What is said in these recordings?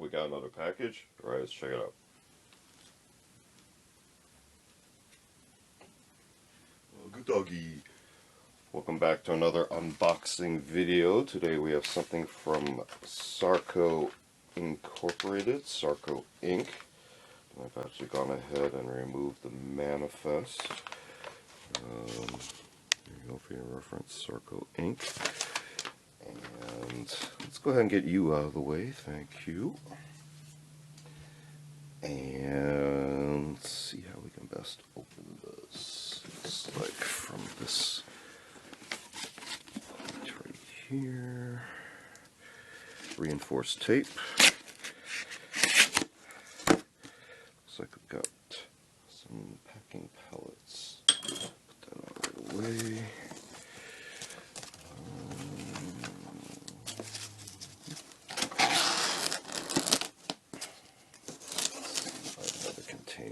we got another package. Alright, let's check it out. Oh, good doggy. Welcome back to another unboxing video. Today we have something from SARCO Incorporated, SARCO Inc. I've actually gone ahead and removed the manifest. There you go for your reference, SARCO Inc. And let's go ahead and get you out of the way, thank you. And let's see how we can best open this. It's like from this right here. Reinforced tape. Looks like we've got some packing pellets. Put that out of the way.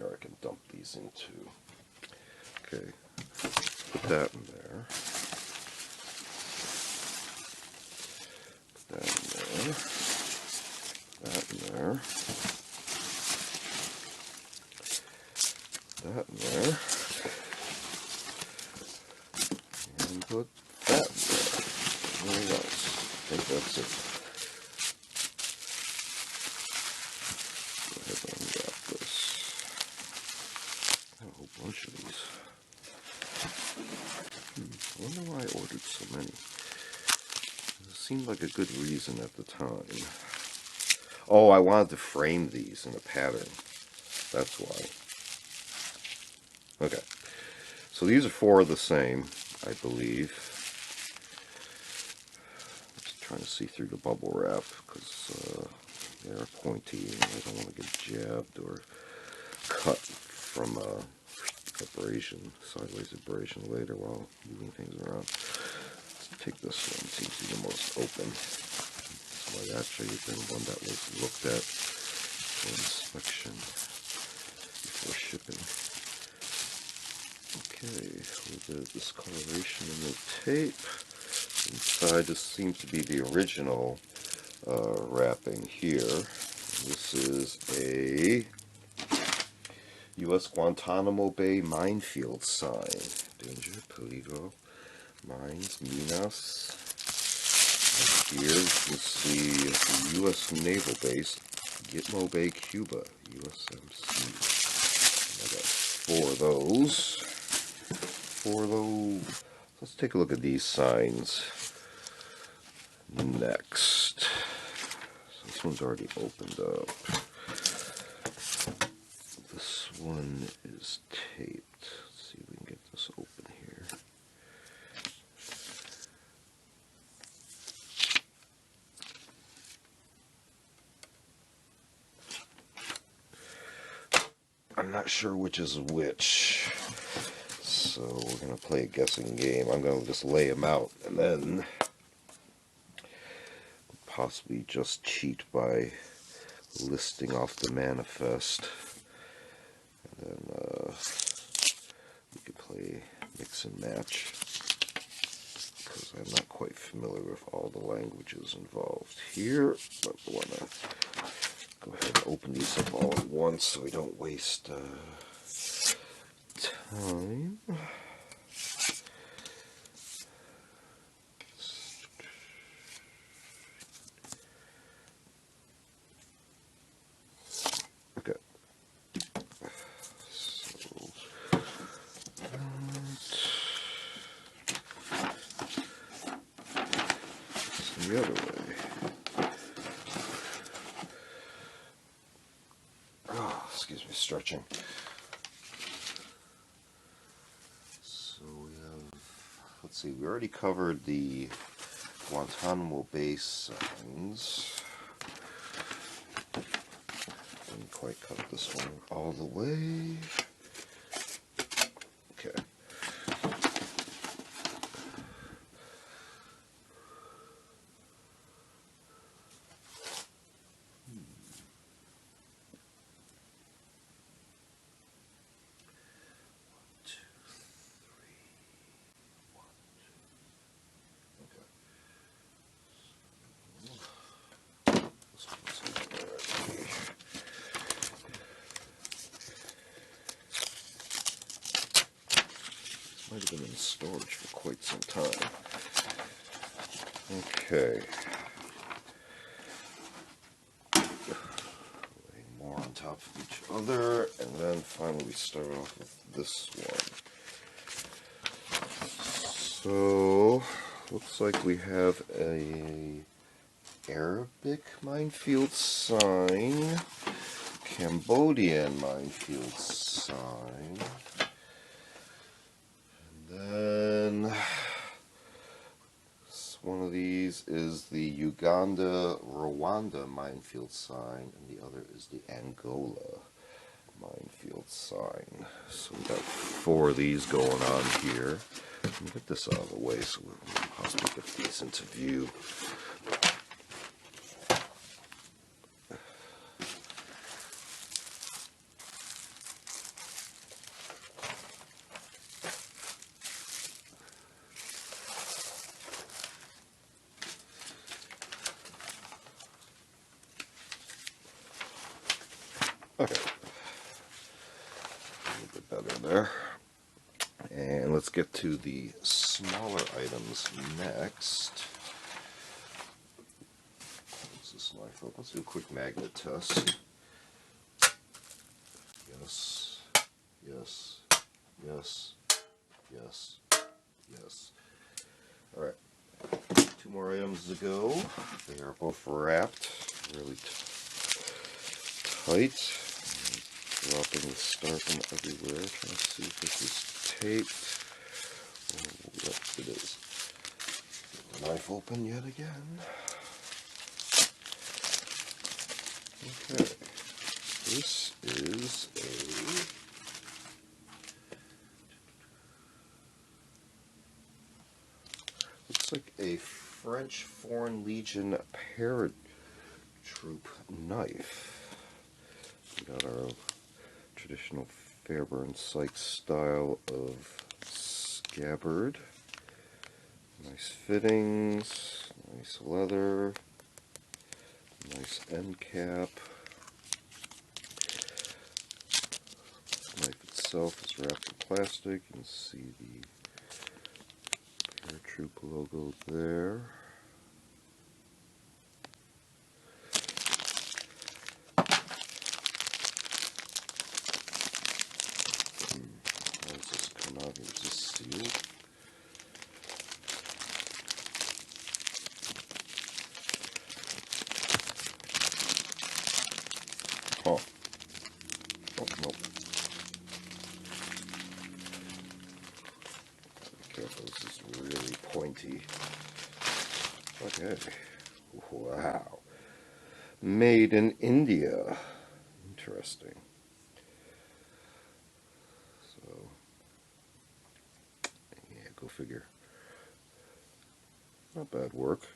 I can dump these into. Okay, put that in there. Put that in there. That in there. That in there. And put that in there. Anything else? I think that's it. Go ahead and unwrap this. A whole bunch of these. I wonder why I ordered so many. It seemed like a good reason at the time. Oh, I wanted to frame these in a pattern. That's why. Okay. So these are four of the same, I believe. I'm just trying to see through the bubble wrap because they're pointy and I don't want to get jabbed or cut from abrasion, sideways abrasion later while moving things around. Let's take this one, seems to be the most open. This might actually have been one that was looked at for inspection before shipping. Okay, with the discoloration in the tape. Inside this seems to be the original wrapping here. This is a U.S. Guantanamo Bay Minefield sign. Danger, peligro, mines, minas. And here you can see the U.S. Naval Base, Gitmo Bay, Cuba, USMC. I got four of those. Let's take a look at these signs next. So this one's already opened up. This one is taped. Let's see if we can get this open here. I'm not sure which is which, so we're going to play a guessing game. I'm going to just lay them out and then possibly just cheat by listing off the manifest. And then we could play mix and match because I'm not quite familiar with all the languages involved here, but I want to go ahead and open these up all at once so we don't waste time. Okay. So the other way. Oh, excuse me, stretching. So we have, let's see, we already covered the Guantanamo Bay signs. Didn't quite cut this one all the way. Okay. been in storage for quite some time. Okay. Lay more on top of each other, and then finally we start off with this one. So, looks like we have a Arabic minefield sign, Cambodian minefield sign, and then one of these is the Uganda, Rwanda minefield sign, and the other is the Angola minefield sign. So we got 4 of these going on here. Let me get this out of the way so we'll possibly get these into view. Okay, a little bit better there. And let's get to the smaller items next. What's this knife up? Let's do a quick magnet test. Yes, yes, yes, yes, yes. Alright, 2 more items to go. They are both wrapped really tight. Dropping the styrofoam everywhere. Trying to see if this is taped. Oh, yep, it is. Get the knife open yet again. Okay. This is looks like a French Foreign Legion Paratroop knife. We got our traditional Fairbairn Sykes style of scabbard. Nice fittings, nice leather, nice end cap. The knife itself is wrapped in plastic. You can see the Paratroop logo there. How does this come out? Is this sealed? Oh. Oh, nope. Be careful, this is really pointy. Okay. Wow. Made in India. Interesting. So, yeah, go figure. Not bad work.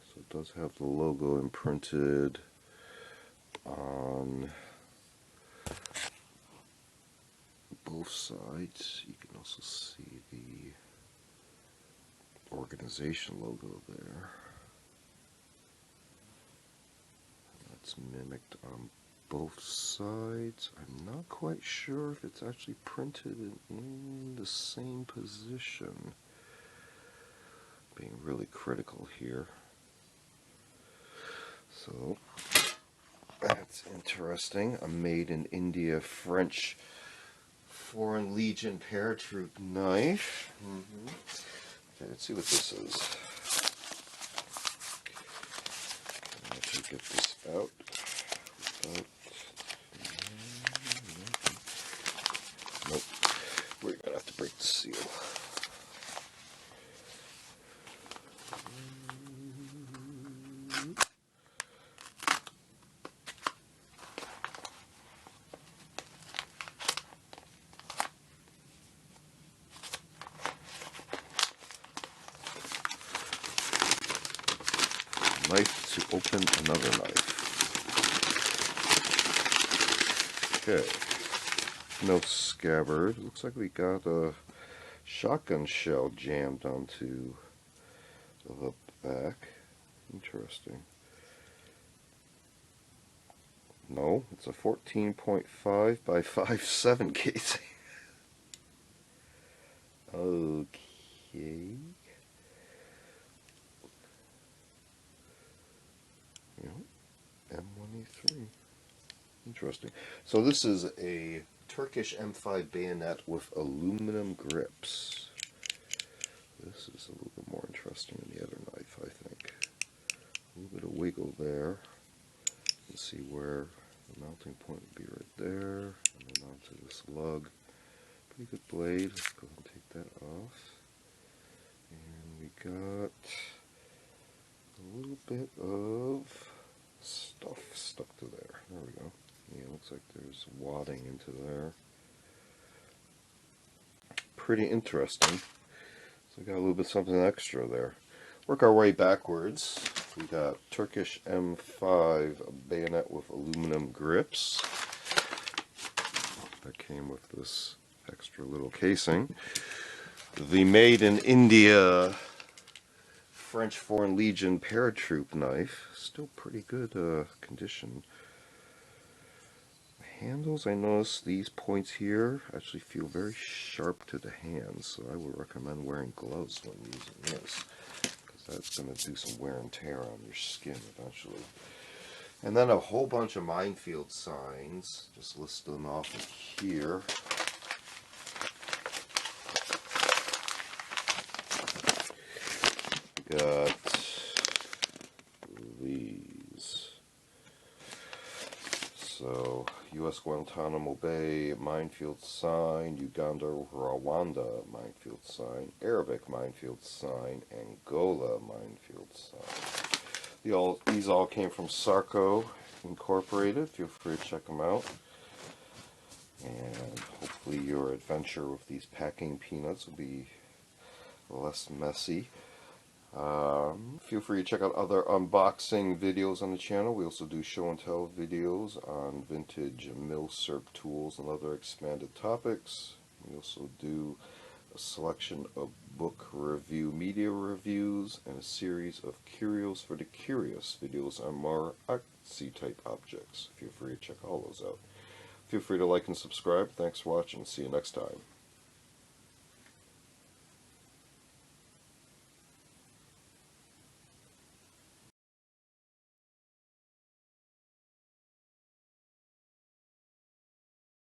So it does have the logo imprinted on both sides. You can also see the organization logo there. That's mimicked on both sides. I'm not quite sure if it's actually printed in the same position. Being really critical here. So that's interesting. A made in India French Foreign Legion Paratroop knife. Okay, let's see what this is. Can I actually get this out without... Nope. We're gonna have to break the seal. Knife to open another knife. Okay. No scabbard. Looks like we got a shotgun shell jammed onto the back. Interesting. No, it's a 14.5 by 5.7 casing. Okay. M1A3. Interesting. So this is a Turkish M5 bayonet with aluminum grips. This is a little bit more interesting than the other knife, I think. A little bit of wiggle there. Let's see where the mounting point would be right there. And then onto this lug. Pretty good blade. Let's go ahead and take that off. And we got a little bit of stuff stuck to there. There we go. Yeah, it looks like there's wadding into there. Pretty interesting. So we got a little bit something extra there. Work our way backwards. We got Turkish M5 bayonet with aluminum grips. That came with this extra little casing. The made in India French Foreign Legion Paratroop knife. Still pretty good condition. Handles, I noticed these points here actually feel very sharp to the hands, so I would recommend wearing gloves when using this, because that's going to do some wear and tear on your skin eventually. And then a whole bunch of Minefield signs, just list them off here. Got these. So, U.S. Guantanamo Bay Minefield sign, Uganda, Rwanda Minefield sign, Arabic Minefield sign, Angola Minefield sign. These all came from SARCO Incorporated. Feel free to check them out. And hopefully your adventure with these packing peanuts will be less messy. Feel free to check out other unboxing videos on the channel. We also do show and tell videos on vintage milsurp tools and other expanded topics. We also do a selection of book review, media reviews, and a series of curios for the curious videos on more artsy type objects. Feel free to check all those out. Feel free to like and subscribe. Thanks for watching. See you next time.